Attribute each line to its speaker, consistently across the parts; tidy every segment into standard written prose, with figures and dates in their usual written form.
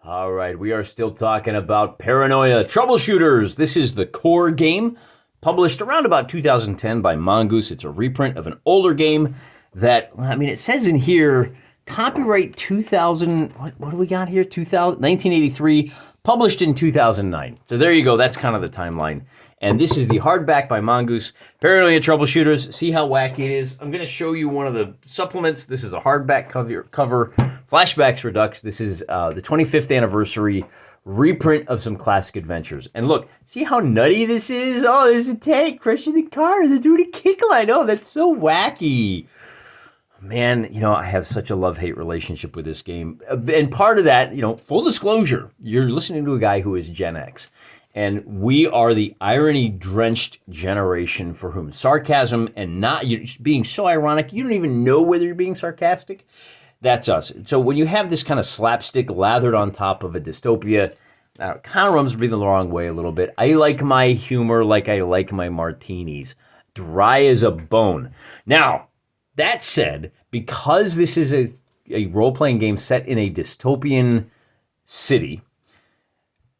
Speaker 1: All right, we are still talking about Paranoia Troubleshooters. This is the core game, published around about 2010 by Mongoose. It's a reprint of an older game that, it says in here, copyright 2000, what do we got here? 1983, published in 2009. So there you go, that's kind of the timeline. And this is the hardback by Mongoose, Paranoia Troubleshooters. See how wacky it is? I'm going to show you one of the supplements. This is a hardback cover Flashbacks Redux. This is the 25th anniversary reprint of some classic adventures. And look, see how nutty this is? Oh, there's a tank crushing the car. They're doing a kick line. Oh, that's so wacky. Man, I have such a love-hate relationship with this game. And part of that, full disclosure, you're listening to a guy who is Gen X. And we are the irony-drenched generation for whom sarcasm and not being so ironic, you don't even know whether you're being sarcastic. That's us. So when you have this kind of slapstick lathered on top of a dystopia, it kind of rubs me the wrong way a little bit. I like my humor like I like my martinis. Dry as a bone. Now, that said, because this is a role-playing game set in a dystopian city,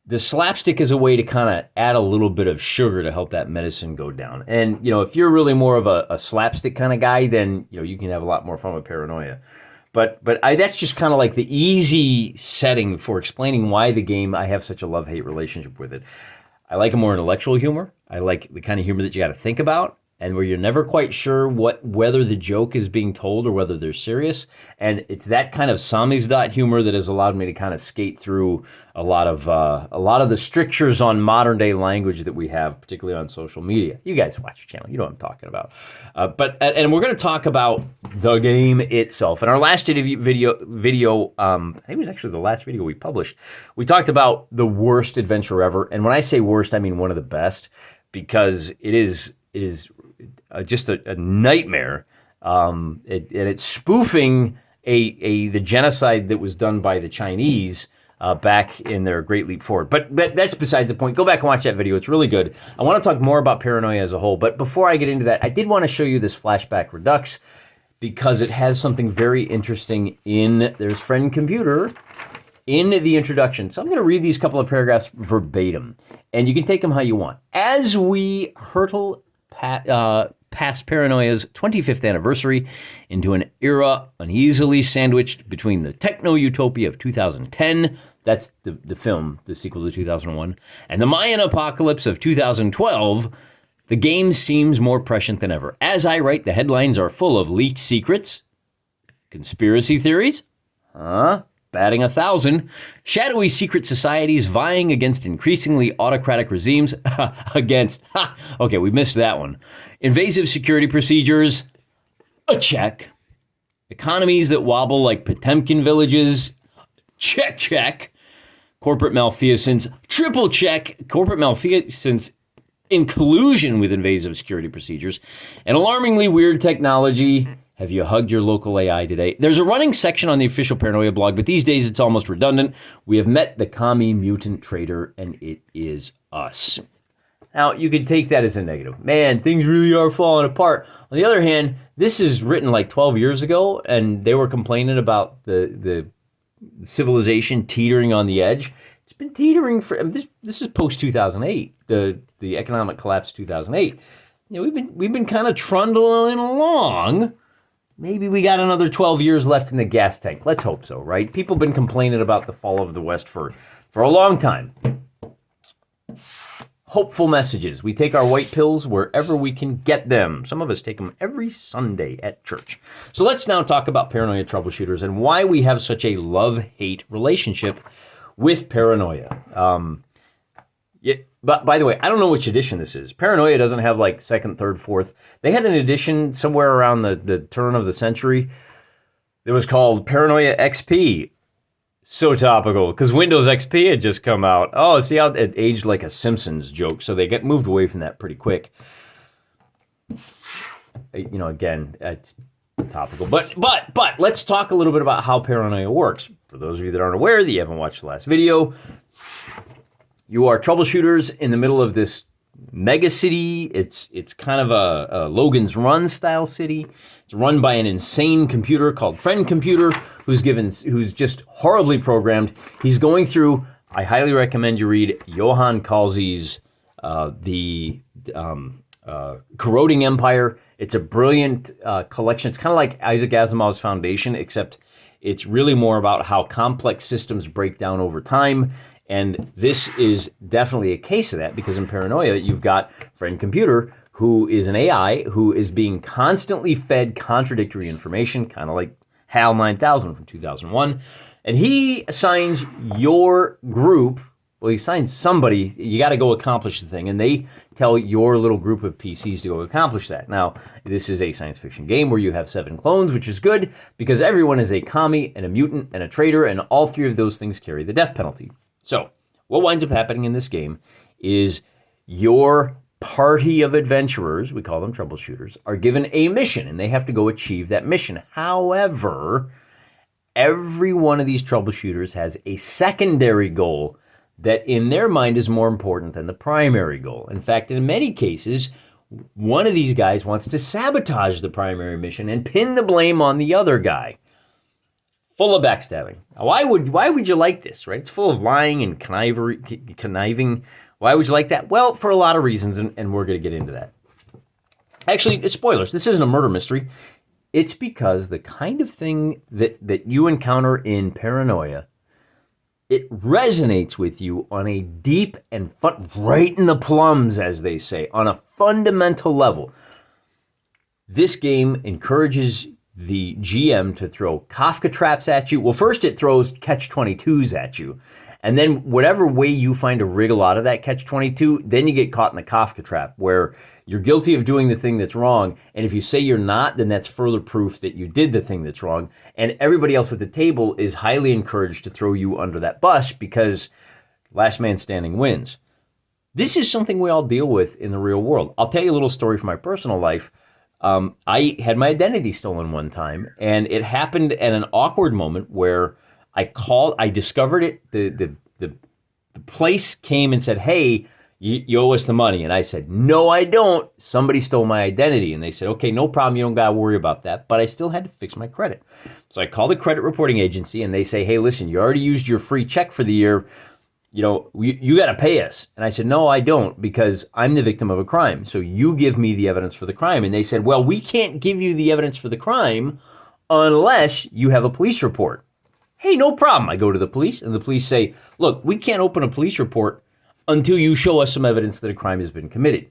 Speaker 1: the slapstick is a way to kind of add a little bit of sugar to help that medicine go down. And, if you're really more of a slapstick kind of guy, then, you can have a lot more fun with Paranoia. But that's just kind of like the easy setting for explaining why the game, I have such a love-hate relationship with it. I like a more intellectual humor. I like the kind of humor that you got to think about and where you're never quite sure whether the joke is being told or whether they're serious. And it's that kind of samizdat humor that has allowed me to kind of skate through a lot of the strictures on modern day language that we have, particularly on social media. You guys watch your channel, you know what I'm talking about. And we're going to talk about the game itself. In our last video, I think it was actually the last video we published, we talked about the worst adventure ever. And when I say worst, I mean one of the best, because it is just a nightmare. It's spoofing the genocide that was done by the Chinese back in their Great Leap Forward. But that's besides the point. Go back and watch that video. It's really good. I want to talk more about Paranoia as a whole. But before I get into that, I did want to show you this Flashback Redux because it has something very interesting there's Friend Computer in the introduction. So I'm going to read these couple of paragraphs verbatim, and you can take them how you want. As we hurtle past Paranoia's 25th anniversary into an era uneasily sandwiched between the techno-utopia of 2010, that's the film, the sequel to 2001, and the Mayan apocalypse of 2012, the game seems more prescient than ever. As I write, the headlines are full of leaked secrets, conspiracy theories, batting 1,000, shadowy secret societies vying against increasingly autocratic regimes, okay, we missed that one. Invasive security procedures, a check. Economies that wobble like Potemkin villages, check. Corporate malfeasance, triple check. Corporate malfeasance in collusion with invasive security procedures. And alarmingly weird technology. Have you hugged your local AI today? There's a running section on the official Paranoia blog, but these days it's almost redundant. We have met the commie mutant traitor, and it is us. Now, you could take that as a negative. Man, things really are falling apart. On the other hand, this is written like 12 years ago, and they were complaining about the civilization teetering on the edge. It's been teetering for, this is post-2008, the economic collapse 2008. We've been kind of trundling along. Maybe we got another 12 years left in the gas tank. Let's hope so, right? People have been complaining about the fall of the West for a long time. Hopeful messages. We take our white pills wherever we can get them. Some of us take them every Sunday at church. So let's now talk about Paranoia Troubleshooters and why we have such a love-hate relationship with Paranoia. But by the way, I don't know which edition this is. Paranoia doesn't have like second, third, fourth. They had an edition somewhere around the turn of the century that was called Paranoia XP. So topical, because Windows XP had just come out. Oh, see how it aged like a Simpsons joke, so they get moved away from that pretty quick. Again, it's topical. But let's talk a little bit about how Paranoia works. For those of you that aren't aware, that you haven't watched the last video, you are troubleshooters in the middle of this mega city. It's kind of a Logan's Run style city. It's run by an insane computer called Friend Computer, who's just horribly programmed. He's going through. I highly recommend you read Johan Kalzi's The Corroding Empire. It's a brilliant collection. It's kind of like Isaac Asimov's Foundation, except it's really more about how complex systems break down over time. And this is definitely a case of that, because in Paranoia, you've got Friend Computer, who is an AI who is being constantly fed contradictory information, kind of like HAL 9000 from 2001. And he assigns your group, well, he assigns somebody, you got to go accomplish the thing, and they tell your little group of PCs to go accomplish that. Now, this is a science fiction game where you have 7 clones, which is good, because everyone is a commie and a mutant and a traitor, and all 3 of those things carry the death penalty. So, what winds up happening in this game is your party of adventurers, we call them troubleshooters, are given a mission, and they have to go achieve that mission. However, every one of these troubleshooters has a secondary goal that in their mind is more important than the primary goal. In fact, in many cases, one of these guys wants to sabotage the primary mission and pin the blame on the other guy. Full of backstabbing. Why would you like this, right? It's full of lying and conniving. Why would you like that? Well, for a lot of reasons, and we're going to get into that. Actually, it's spoilers. This isn't a murder mystery. It's because the kind of thing that you encounter in Paranoia, it resonates with you on a deep and right in the plums, as they say, on a fundamental level. This game encourages the GM to throw Kafka traps at you. Well, first it throws catch-22s at you. And then whatever way you find to wriggle out of that catch-22, then you get caught in the Kafka trap, where you're guilty of doing the thing that's wrong. And if you say you're not, then that's further proof that you did the thing that's wrong. And everybody else at the table is highly encouraged to throw you under that bus, because last man standing wins. This is something we all deal with in the real world. I'll tell you a little story from my personal life. I had my identity stolen one time, and it happened at an awkward moment where I discovered it. The place came and said, "Hey, you owe us the money." And I said, "No, I don't. Somebody stole my identity." And they said, "Okay, no problem. You don't got to worry about that." But I still had to fix my credit. So I called the credit reporting agency, and they say, "Hey, listen, you already used your free check for the year. You got to pay us." And I said, "No, I don't, because I'm the victim of a crime. So you give me the evidence for the crime." And they said, "Well, we can't give you the evidence for the crime unless you have a police report." Hey, no problem. I go to the police, and the police say, "Look, we can't open a police report until you show us some evidence that a crime has been committed.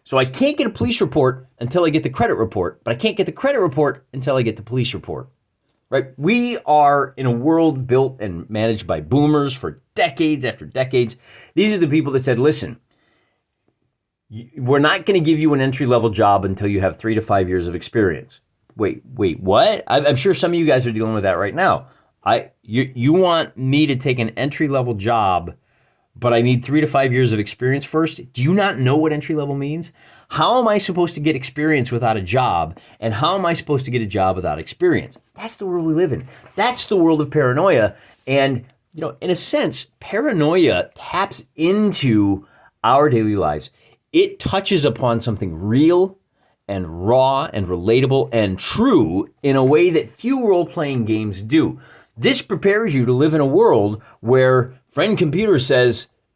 Speaker 1: So I can't get a police report until I get the credit report, but I can't get the credit report until I get the police report." Right? We are in a world built and managed by boomers for decades after decades. These are the people that said, "Listen, we're not going to give you an entry-level job until you have 3 to 5 years of experience." Wait, what? I'm sure some of you guys are dealing with that right now. You want me to take an entry-level job, but I need 3 to 5 years of experience first? Do you not know what entry-level means? How am I supposed to get experience without a job? And how am I supposed to get a job without experience? That's the world we live in. That's the world of Paranoia. And, in a sense, Paranoia taps into our daily lives. It touches upon something real and raw and relatable and true in a way that few role-playing games do. This prepares you to live in a world where Friend Computer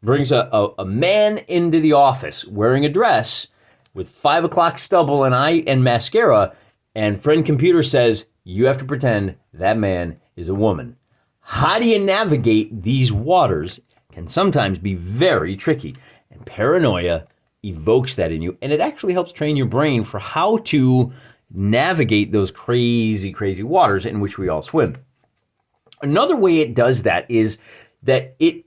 Speaker 1: brings a man into the office wearing a dress with 5 o'clock stubble and mascara, and Friend Computer says, you have to pretend that man is a woman. How do you navigate these waters can sometimes be very tricky, and Paranoia evokes that in you, and it actually helps train your brain for how to navigate those crazy, crazy waters in which we all swim. Another way it does that is that it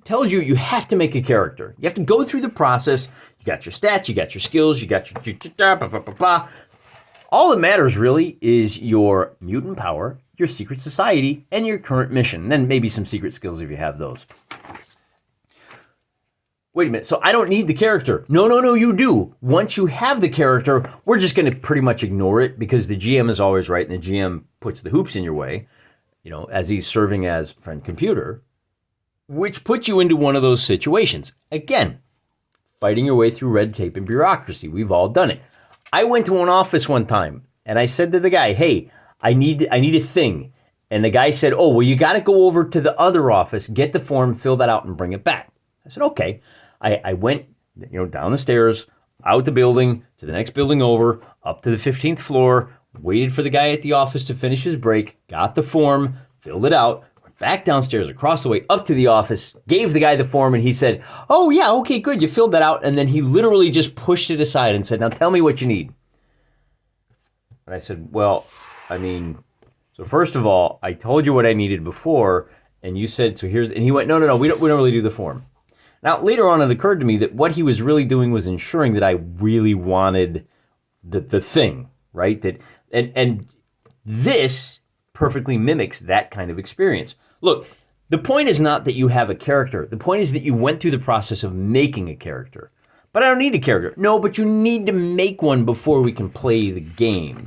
Speaker 1: tells you have to make a character. You have to go through the process. You got your stats, you got your skills, you got your blah, blah, blah, blah. All that matters really is your mutant power, your secret society, and your current mission. And then maybe some secret skills if you have those. Wait a minute, so I don't need the character. No, you do. Once you have the character, we're just going to pretty much ignore it because the GM is always right and the GM puts the hoops in your way, as he's serving as Friend Computer, which puts you into one of those situations. Again, fighting your way through red tape and bureaucracy. We've all done it. I went to an office one time and I said to the guy, hey, I need a thing. And the guy said, oh, well, you got to go over to the other office, get the form, fill that out and bring it back. I said, okay. I went, down the stairs, out the building, to the next building over, up to the 15th floor, waited for the guy at the office to finish his break, got the form, filled it out, went back downstairs, across the way, up to the office, gave the guy the form, and he said, oh, yeah, okay, good, you filled that out. And then he literally just pushed it aside and said, now tell me what you need. And I said, well, so first of all, I told you what I needed before, and you said, so here's, and he went, no, we don't really do the form. Now, later on, it occurred to me that what he was really doing was ensuring that I really wanted the thing, right? And this perfectly mimics that kind of experience. Look, the point is not that you have a character. The point is that you went through the process of making a character. But I don't need a character. No, but you need to make one before we can play the game.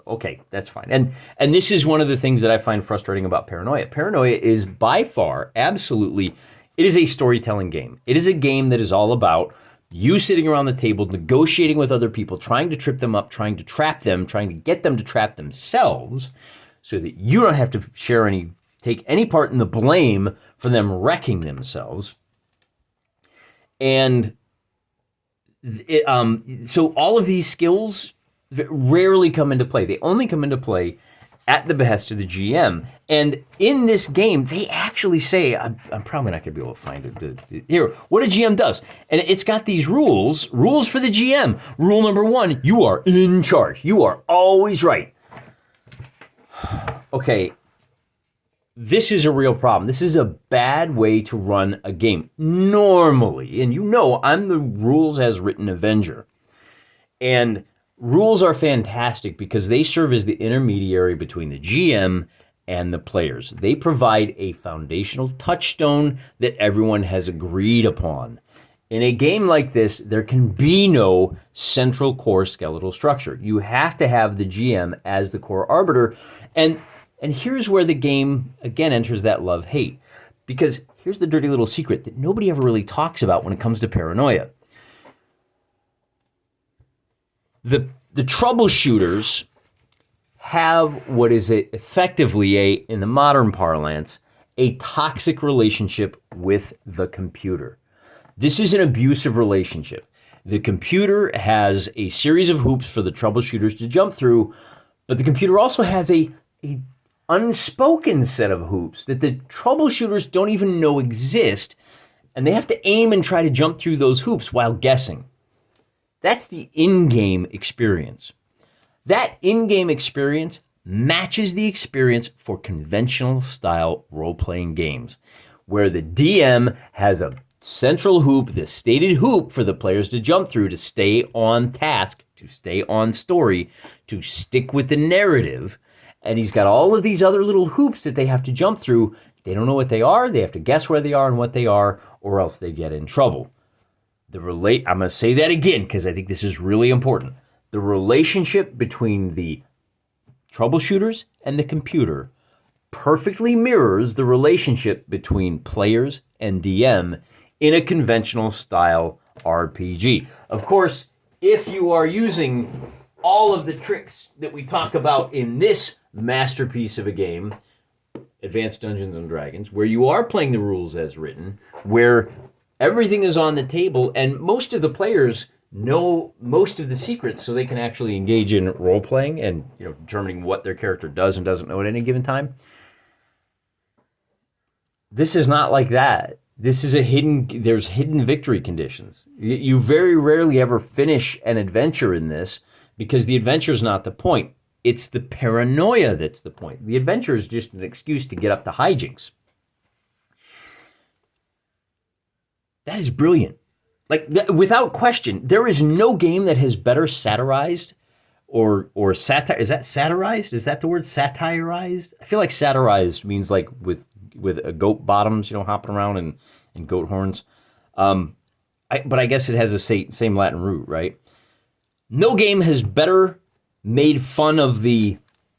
Speaker 1: Okay, that's fine. And this is one of the things that I find frustrating about Paranoia. Paranoia is by far, absolutely, it is a storytelling game. It is a game that is all about you sitting around the table, negotiating with other people, trying to trip them up, trying to trap them, trying to get them to trap themselves so that you don't have to take any part in the blame for them wrecking themselves. And so all of these skills rarely come into play. They only come into play at the behest of the GM. And in this game, they actually say, I'm probably not going to be able to find it. Here, what a GM does. And it's got these rules for the GM. Rule number 1, you are in charge. You are always right. Okay, this is a real problem. This is a bad way to run a game. Normally, and I'm the rules as written Avenger. And rules are fantastic because they serve as the intermediary between the GM and the players. They provide a foundational touchstone that everyone has agreed upon. In a game like this, there can be no central core skeletal structure. You have to have the GM as the core arbiter. And here's where the game, again, enters that love-hate. Because here's the dirty little secret that nobody ever really talks about when it comes to Paranoia. The troubleshooters have what is effectively in the modern parlance, a toxic relationship with the computer. This is an abusive relationship. The computer has a series of hoops for the troubleshooters to jump through, but the computer also has a unspoken set of hoops that the troubleshooters don't even know exist, and they have to aim and try to jump through those hoops while guessing. That's the in-game experience. That in-game experience matches the experience for conventional style role-playing games, where the DM has a central hoop, the stated hoop for the players to jump through to stay on task, to stay on story, to stick with the narrative. And he's got all of these other little hoops that they have to jump through. They don't know what they are. They have to guess where they are and what they are, or else they get in trouble. I'm going to say that again because I think this is really important. The relationship between the troubleshooters and the computer perfectly mirrors the relationship between players and DM in a conventional style RPG. Of course, if you are using all of the tricks that we talk about in this masterpiece of a game, Advanced Dungeons and Dragons, where you are playing the rules as written, where everything is on the table, and most of the players know most of the secrets so they can actually engage in role-playing and determining what their character does and doesn't know at any given time. This is not like that. This is there's hidden victory conditions. You very rarely ever finish an adventure in this because the adventure is not the point. It's the paranoia that's the point. The adventure is just an excuse to get up to hijinks. That is brilliant. Without question, there is no game that has better satirized or satire. Is that satirized? Is that the word, satirized? I feel like satirized means like with a goat bottoms, hopping around and goat horns. But I guess it has the same Latin root, right? No game has better made fun of the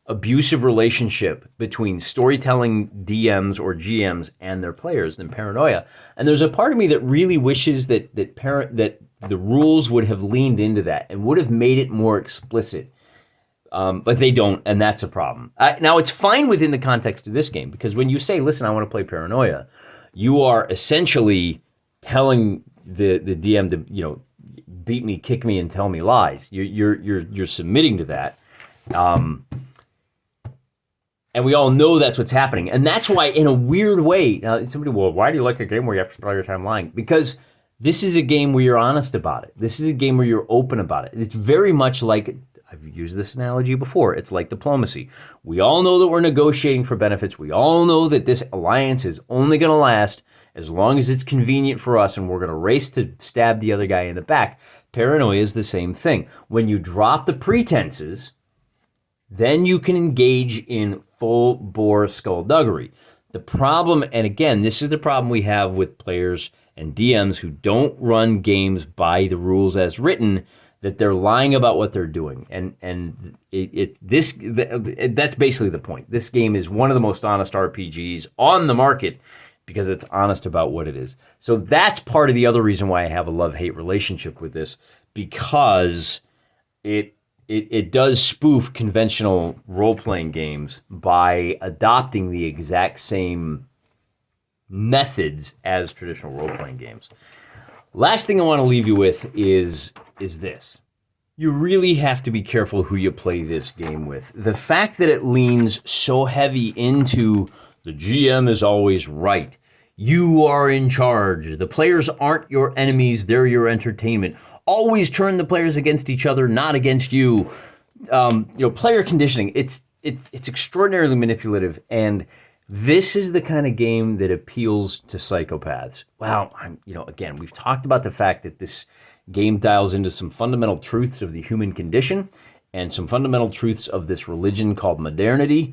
Speaker 1: abusive relationship between storytelling DMs or GMs and their players than Paranoia. And there's a part of me that really wishes that the rules would have leaned into that and would have made it more explicit. But they don't, and that's a problem. Now, it's fine within the context of this game, because when you say, listen, I want to play Paranoia, you are essentially telling the DM to, beat me, kick me, and tell me lies. You're submitting to that. And we all know that's what's happening. And that's why, in a weird way, now somebody, well, why do you like a game where you have to spend all your time lying? Because this is a game where you're honest about it. This is a game where you're open about it. It's very much like, I've used this analogy before, it's like diplomacy. We all know that we're negotiating for benefits. We all know that this alliance is only going to last as long as it's convenient for us, and we're going to race to stab the other guy in the back. Paranoia is the same thing. When you drop the pretenses, then you can engage in full-bore skullduggery. The problem, and again, this is the problem we have with players and DMs who don't run games by the rules as written, that they're lying about what they're doing. And that's basically the point. This game is one of the most honest RPGs on the market because it's honest about what it is. So that's part of the other reason why I have a love-hate relationship with this, because it does spoof conventional role-playing games by adopting the exact same methods as traditional role-playing games. Last thing I want to leave you with is this. You really have to be careful who you play this game with. The fact that it leans so heavy into the GM is always right. You are in charge. The players aren't your enemies, they're your entertainment. Always turn the players against each other, not against you. Player conditioning, it's extraordinarily manipulative, and this is the kind of game that appeals to psychopaths. Well, again, we've talked about the fact that this game dials into some fundamental truths of the human condition and some fundamental truths of this religion called modernity.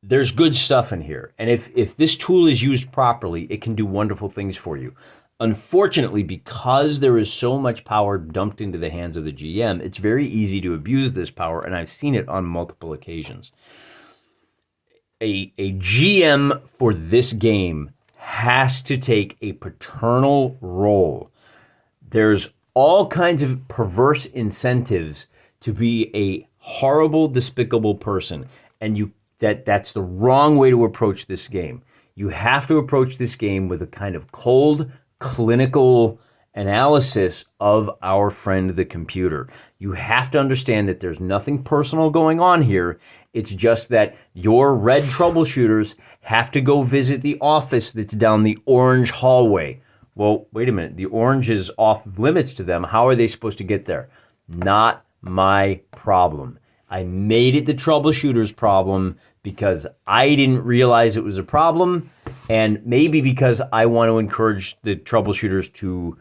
Speaker 1: There's good stuff in here, and if this tool is used properly, it can do wonderful things for you. Unfortunately, because there is so much power dumped into the hands of the GM, it's very easy to abuse this power, and I've seen it on multiple occasions. A GM for this game has to take a paternal role. There's all kinds of perverse incentives to be a horrible, despicable person, and that's the wrong way to approach this game. You have to approach this game with a kind of cold, clinical analysis of our friend the computer. You have to understand that there's nothing personal going on here. It's just that your red troubleshooters have to go visit the office that's down the orange hallway. Well, wait a minute. The orange is off limits to them. How are they supposed to get there? Not my problem. I made it the troubleshooter's problem because I didn't realize it was a problem, and maybe because I want to encourage the troubleshooters to,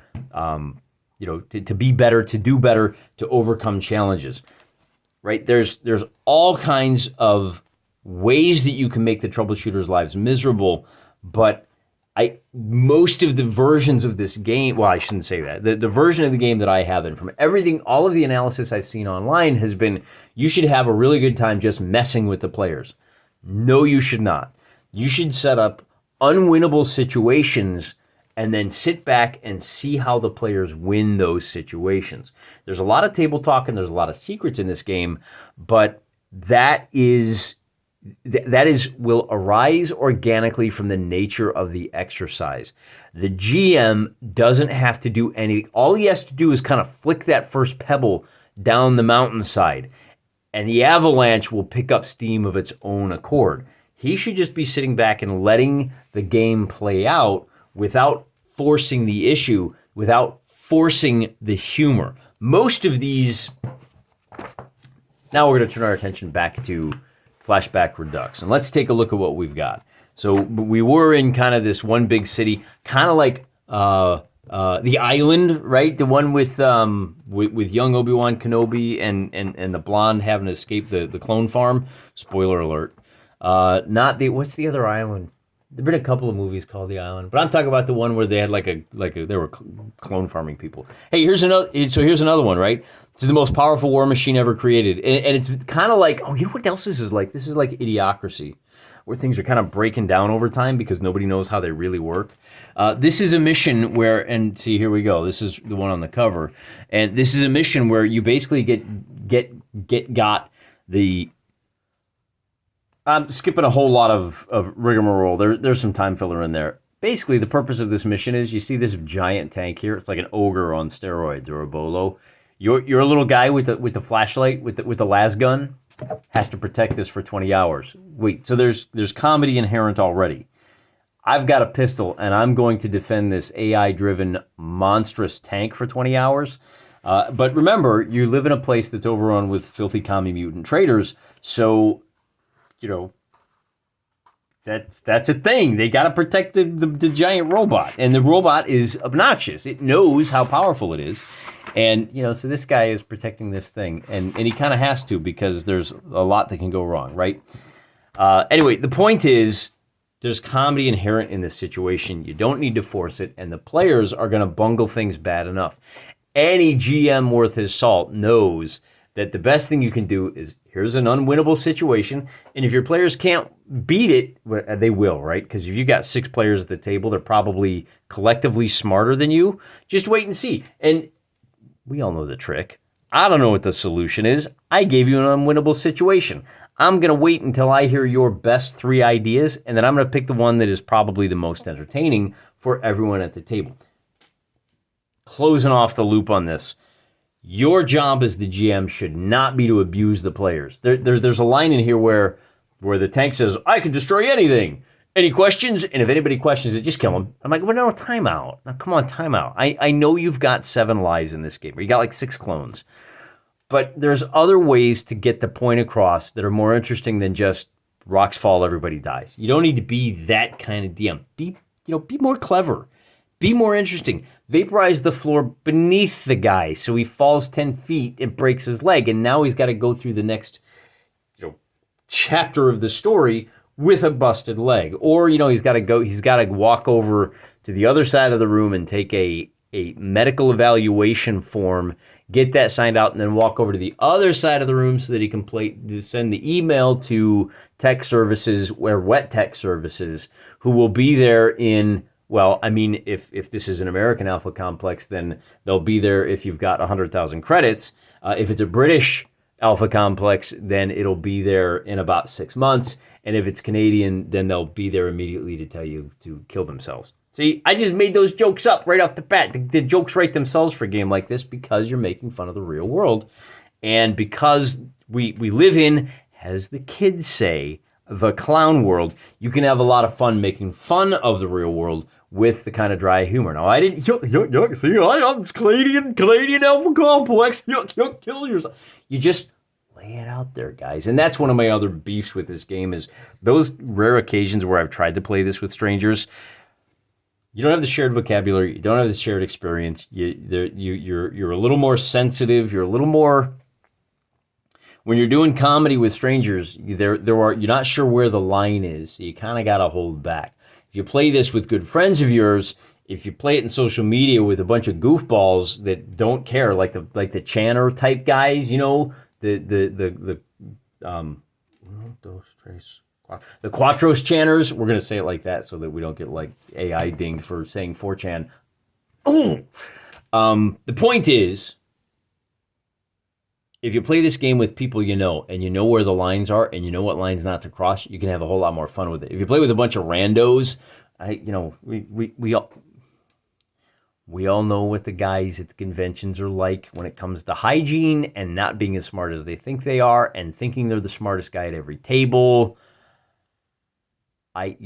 Speaker 1: to be better, to do better, to overcome challenges. Right? There's all kinds of ways that you can make the troubleshooters' lives miserable, but most of the versions of this game, well, I shouldn't say that. The version of the game that I have, and from everything, all of the analysis I've seen online has been, you should have a really good time just messing with the players. No, you should not. You should set up unwinnable situations and then sit back and see how the players win those situations. There's a lot of table talk and there's a lot of secrets in this game, but that will arise organically from the nature of the exercise. The GM doesn't have to do anything. All he has to do is kind of flick that first pebble down the mountainside, and the avalanche will pick up steam of its own accord. He should just be sitting back and letting the game play out without forcing the issue, without forcing the humor. Most of these... Now we're going to turn our attention back to Flashback Redux, and let's take a look at what we've got. So we were in kind of this one big city, kind of like the island, right? The one with young Obi-Wan Kenobi and the blonde having to escape the clone farm. Spoiler alert. Not the, what's the other island? There've been a couple of movies called The Island, but I'm talking about the one where they had they were clone farming people. Hey, here's another one, right? It's the most powerful war machine ever created, and it's kind of like, oh, you know what else this is like? This is like Idiocracy, where things are kind of breaking down over time because nobody knows how they really work. This is a mission where, and see, here we go. This is the one on the cover, and this is a mission where you basically got the. I'm skipping a whole lot of rigmarole. There's some time filler in there. Basically, the purpose of this mission is you see this giant tank here. It's like an ogre on steroids or a bolo. You're a little guy with the flashlight with the las gun has to protect this for 20 hours. Wait, so there's comedy inherent already. I've got a pistol and I'm going to defend this AI-driven monstrous tank for 20 hours. But remember, you live in a place that's overrun with filthy commie mutant traitors, so that's a thing. They got to protect the giant robot, and the robot is obnoxious. It knows how powerful it is, and so this guy is protecting this thing, and he kind of has to because there's a lot that can go wrong, right? Anyway, the point is there's comedy inherent in this situation. You don't need to force it, and the players are going to bungle things bad enough. Any GM worth his salt knows that the best thing you can do is, here's an unwinnable situation, and if your players can't beat it, they will, right? Because if you got 6 players at the table, they're probably collectively smarter than you. Just wait and see. And we all know the trick. I don't know what the solution is. I gave you an unwinnable situation. I'm going to wait until I hear your best 3 ideas, and then I'm going to pick the one that is probably the most entertaining for everyone at the table. Closing off the loop on this. Your job as the GM should not be to abuse the players. There's a line in here where the tank says, I can destroy anything. Any questions? And if anybody questions it, just kill them. I'm like, well, no, timeout. Now, come on, timeout. I know you've got 7 lives in this game, or you got like 6 clones. But there's other ways to get the point across that are more interesting than just rocks fall, everybody dies. You don't need to be that kind of DM. Be more clever. Be more interesting. Vaporize the floor beneath the guy so he falls 10 feet and breaks his leg, and now he's got to go through the next chapter of the story with a busted leg. Or he's got to walk over to the other side of the room and take a medical evaluation form, get that signed out, and then walk over to the other side of the room so that he can send the email to tech services, or wet tech services, who will be there in. Well, I mean, if this is an American Alpha Complex, then they'll be there if you've got 100,000 credits. If it's a British Alpha Complex, then it'll be there in about 6 months. And if it's Canadian, then they'll be there immediately to tell you to kill themselves. See, I just made those jokes up right off the bat. The jokes write themselves for a game like this because you're making fun of the real world. And because we live in, as the kids say, the clown world, you can have a lot of fun making fun of the real world with the kind of dry humor. Now, I didn't, see, I'm Canadian Alpha Complex, kill yourself. You just lay it out there, guys. And that's one of my other beefs with this game is those rare occasions where I've tried to play this with strangers. You don't have the shared vocabulary. You don't have the shared experience. You're a little more sensitive. You're a little more... When you're doing comedy with strangers, you're not sure where the line is. So you kind of got to hold back. If you play this with good friends of yours, if you play it in social media with a bunch of goofballs that don't care, like the Channer type guys, the Quattros Channers, we're gonna say it like that so that we don't get like AI dinged for saying 4chan. The point is, if you play this game with people and you know where the lines are and you know what lines not to cross, you can have a whole lot more fun with it. If you play with a bunch of randos, we all know what the guys at the conventions are like when it comes to hygiene and not being as smart as they think they are and thinking they're the smartest guy at every table. I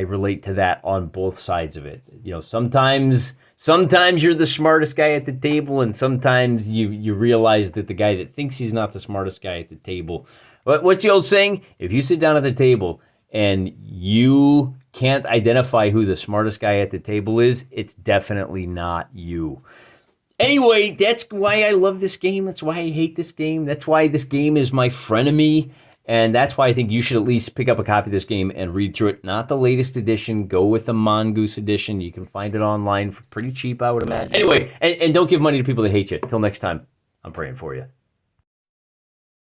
Speaker 1: relate to that on both sides of it. Sometimes you're the smartest guy at the table, and sometimes you realize that the guy that thinks he's not the smartest guy at the table. But what's the old saying? If you sit down at the table and you can't identify who the smartest guy at the table is, it's definitely not you. Anyway, that's why I love this game. That's why I hate this game. That's why this game is my frenemy. And that's why I think you should at least pick up a copy of this game and read through it. Not the latest edition. Go with the Mongoose edition. You can find it online for pretty cheap, I would imagine. Anyway, and don't give money to people that hate you. Until next time, I'm praying for you.